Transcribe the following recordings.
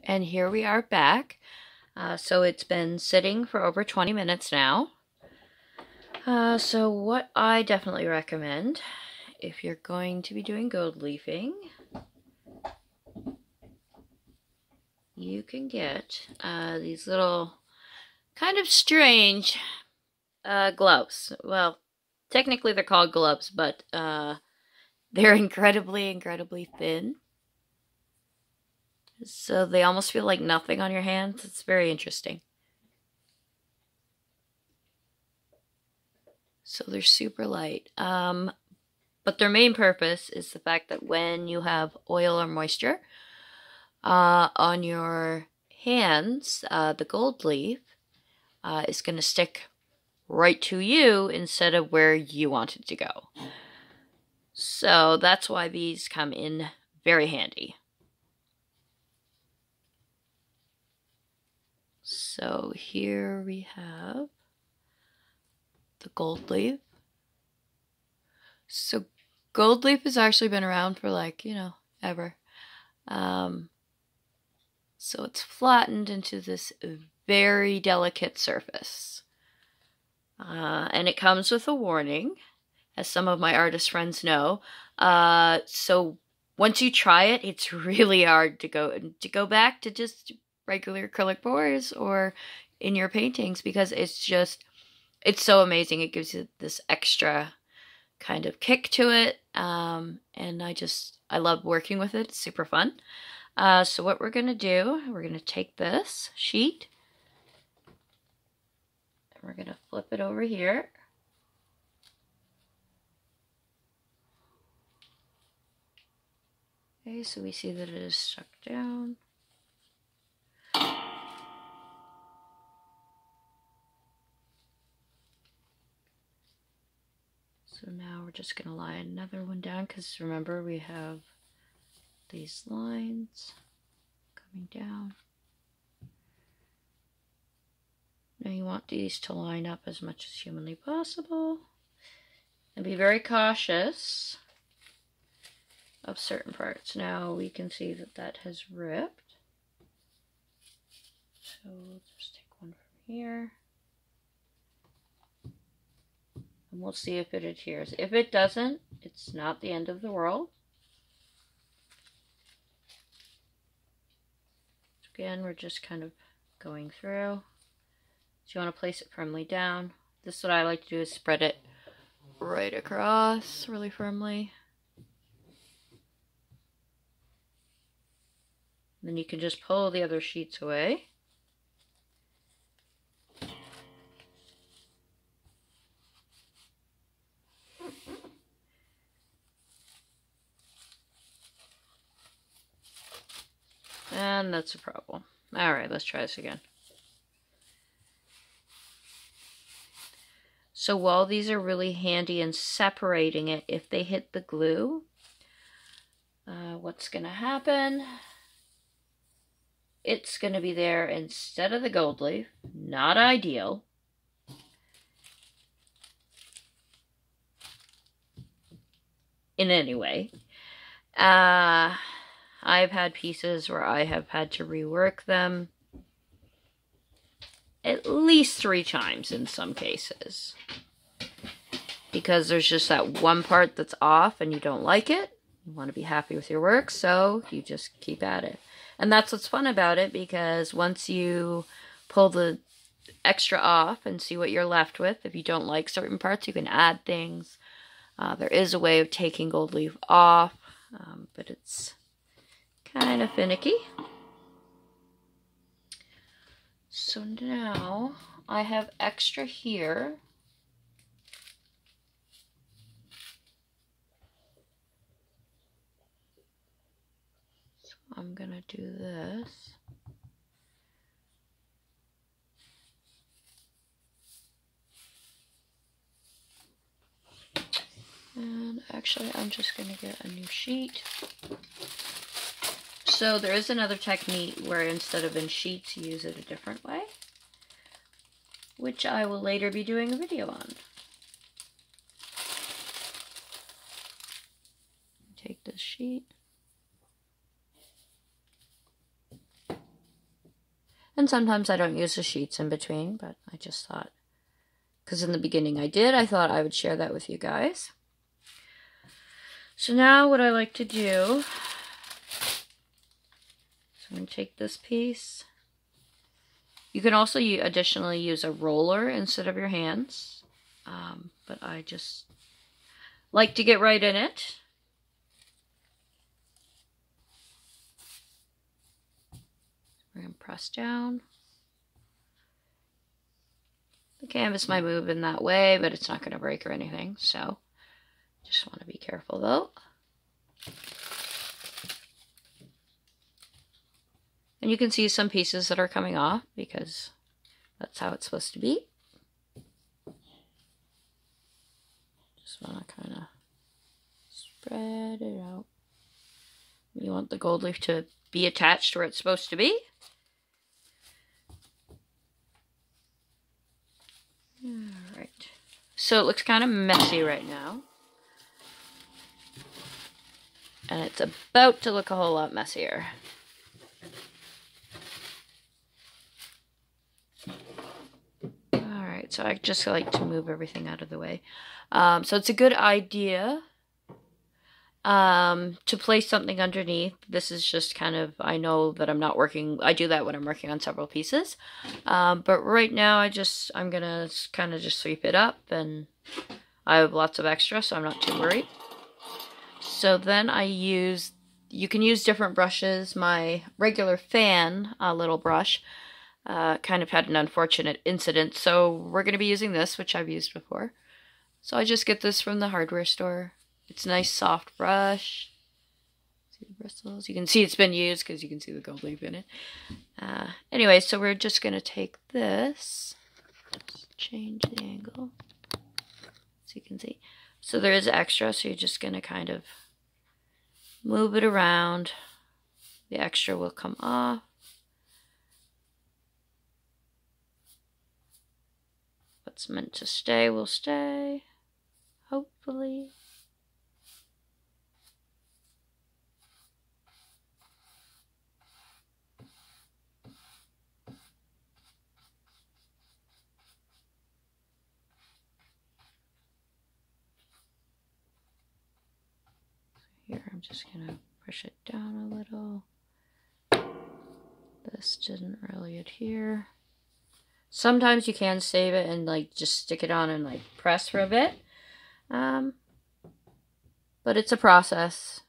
And here we are back. So it's been sitting for over 20 minutes now. So what I definitely recommend, if you're going to be doing gold leafing, you can get these little kind of strange gloves. Well, technically they're called gloves, but they're incredibly thin. So they almost feel like nothing on your hands. It's very interesting. So they're super light. But their main purpose is the fact that when you have oil or moisture on your hands, the gold leaf is going to stick right to you instead of where you want it to go. So that's why these come in very handy. So here we have the gold leaf. So gold leaf has actually been around for ever. So it's flattened into this very delicate surface. And it comes with a warning, as some of my artist friends know. So once you try it, it's really hard to go back to just regular acrylic pours or in your paintings, because it's so amazing. It gives you this extra kind of kick to it, and I love working with it. It's super fun. So what we're gonna do, we're gonna take this sheet and we're gonna flip it over here. Okay, so we see that it is stuck down. So now we're just going to lie another one down, because remember we have these lines coming down. Now you want these to line up as much as humanly possible. And be very cautious of certain parts. Now we can see that that has ripped. So we'll just take one from here. And we'll see if it adheres. If it doesn't, it's not the end of the world. Again, we're just kind of going through. So you want to place it firmly down. This is what I like to do, is spread it right across really firmly. And then you can just pull the other sheets away. And that's a problem. Alright, let's try this again. So while these are really handy in separating it, if they hit the glue, what's going to happen? It's going to be there instead of the gold leaf. Not ideal. In any way. I've had pieces where I have had to rework them at least 3 times in some cases, because there's just that one part that's off and you don't like it. You want to be happy with your work, so you just keep at it. And that's what's fun about it, because once you pull the extra off and see what you're left with, if you don't like certain parts, you can add things. There is a way of taking gold leaf off, but it's kind of finicky. So now I have extra here. So I'm gonna do this. And actually, I'm just gonna get a new sheet. So there is another technique where instead of in sheets, you use it a different way, which I will later be doing a video on. Take this sheet. And sometimes I don't use the sheets in between, but I just thought, because in the beginning I did, I thought I would share that with you guys. So now what I like to do, so I'm going to take this piece. You can also additionally use a roller instead of your hands, but I just like to get right in it. We're going to press down. The canvas might move in that way, but it's not going to break or anything, so just want to be careful though. And you can see some pieces that are coming off because that's how it's supposed to be. Just want to kind of spread it out. You want the gold leaf to be attached where it's supposed to be. Alright. So it looks kind of messy right now. And it's about to look a whole lot messier. Alright, so I just like to move everything out of the way. So it's a good idea to place something underneath. This is just kind of, I know that I'm not working, I do that when I'm working on several pieces. But right now I'm gonna kind of just sweep it up, and I have lots of extra, so I'm not too worried. So then you can use different brushes. My regular fan little brush kind of had an unfortunate incident, so we're going to be using this, which I've used before. So I just get this from the hardware store. It's a nice soft brush. See the bristles? You can see it's been used because you can see the gold leaf in it. Anyway, so we're just going to take this. Just change the angle so you can see. So there is extra, so you're just going to kind of move it around. The extra will come off. What's meant to stay will stay, hopefully. Here, I'm just going to push it down a little. This didn't really adhere. Sometimes you can save it and like just stick it on and like press for a bit. But it's a process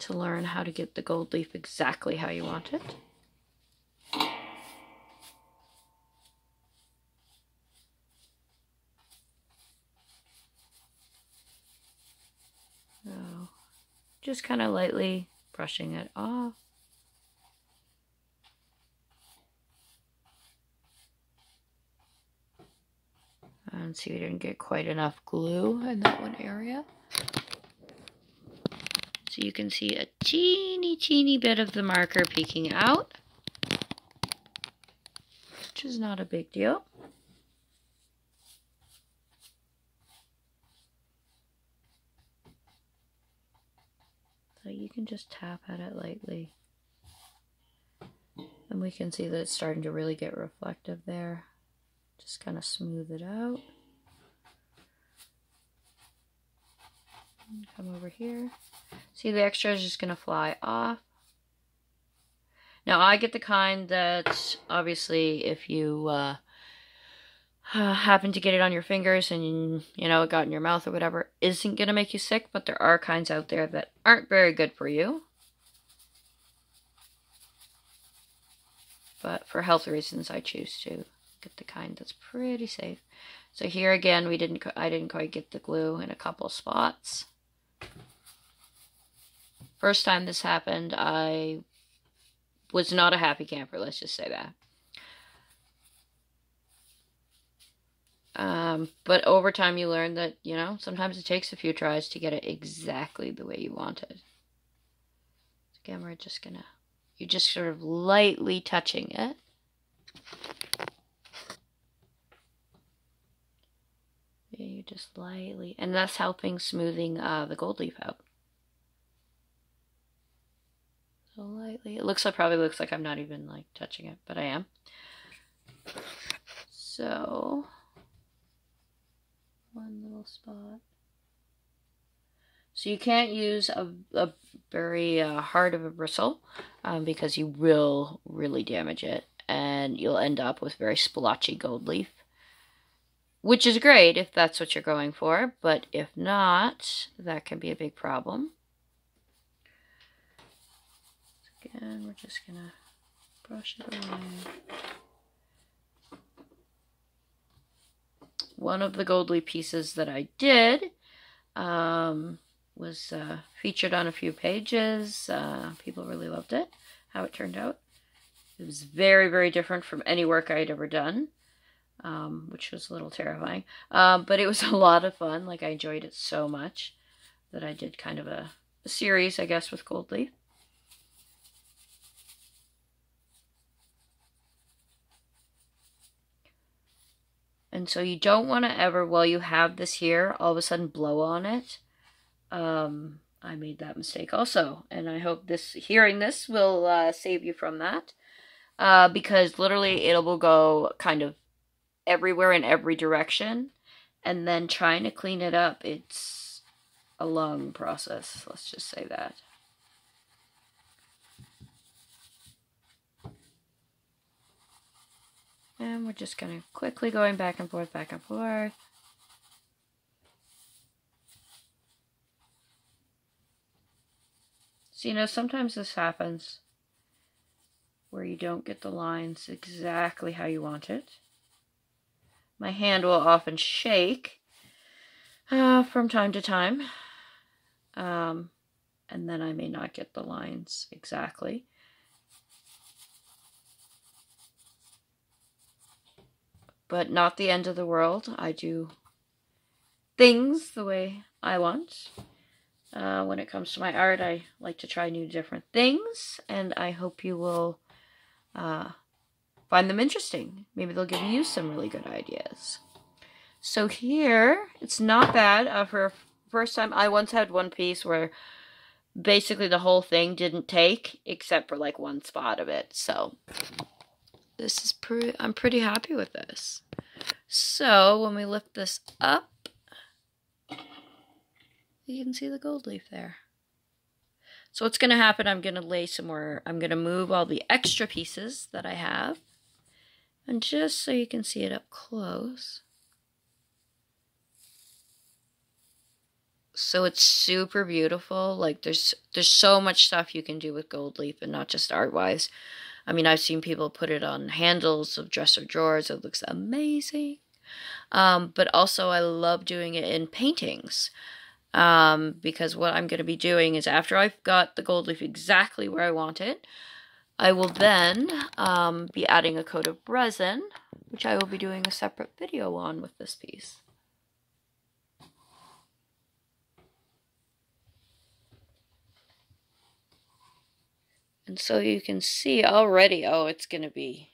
to learn how to get the gold leaf exactly how you want it. So just kind of lightly brushing it off. And see, we didn't get quite enough glue in that one area. So you can see a teeny bit of the marker peeking out, which is not a big deal. So you can just tap at it lightly. And we can see that it's starting to really get reflective there. Just kind of smooth it out. And come over here. See, the extra is just going to fly off. Now, I get the kind that, obviously, if you happen to get it on your fingers and, you know, it got in your mouth or whatever, isn't going to make you sick, but there are kinds out there that aren't very good for you. But for health reasons, I choose to get the kind that's pretty safe. So here again, I didn't quite get the glue in a couple spots. First time this happened, I was not a happy camper, let's just say that. But over time you learn that, you know, sometimes it takes a few tries to get it exactly the way you want it. So again, we're just gonna, you're just sort of lightly touching it. Yeah, you just lightly, and that's helping smoothing the gold leaf out. so lightly. It looks like, probably looks like I'm not even like touching it, but I am. So, one little spot. So you can't use a very hard of a bristle because you will really damage it, and you'll end up with very splotchy gold leaf, which is great if that's what you're going for, but if not, that can be a big problem. Again, we're just gonna brush it away. One of the gold leaf pieces that I did was featured on a few pages. People really loved it, how it turned out. It was very, very different from any work I'd ever done, which was a little terrifying. But it was a lot of fun. Like, I enjoyed it so much that I did kind of a series, I guess, with gold leaf. And so you don't want to ever, while you have this here, all of a sudden blow on it. I made that mistake also, and I hope hearing this will save you from that, because literally it will go kind of everywhere in every direction, and then trying to clean it up, it's a long process, let's just say that. And we're just kind of quickly going back and forth, back and forth. So, you know, sometimes this happens where you don't get the lines exactly how you want it. My hand will often shake from time to time. And then I may not get the lines exactly. But not the end of the world. I do things the way I want. When it comes to my art, I like to try new different things, and I hope you will find them interesting. Maybe they'll give you some really good ideas. So here, it's not bad. For first time, I once had one piece where basically the whole thing didn't take, except for like one spot of it. So this is I'm pretty happy with this. So when we lift this up, you can see the gold leaf there. So what's going to happen, I'm going to lay some more, I'm going to move all the extra pieces that I have. And just so you can see it up close. So it's super beautiful. Like there's so much stuff you can do with gold leaf, and not just art-wise. I mean, I've seen people put it on handles of dresser drawers. It looks amazing. But also I love doing it in paintings. Because what I'm going to be doing is, after I've got the gold leaf exactly where I want it, I will then be adding a coat of resin, which I will be doing a separate video on with this piece. And so you can see already, oh, it's gonna be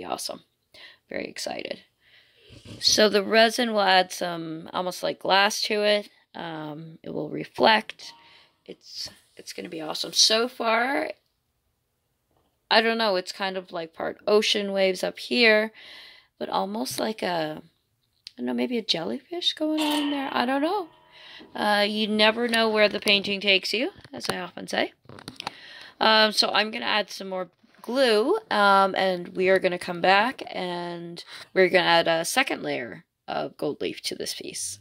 awesome. Very excited. So the resin will add some almost like glass to it. It will reflect. It's gonna be awesome. So far, I don't know, it's kind of like part ocean waves up here, but almost like I don't know, maybe a jellyfish going on in there. I don't know. You never know where the painting takes you, as I often say. So I'm going to add some more glue, and we are going to come back and we're going to add a second layer of gold leaf to this piece.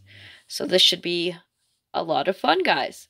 So this should be a lot of fun, guys.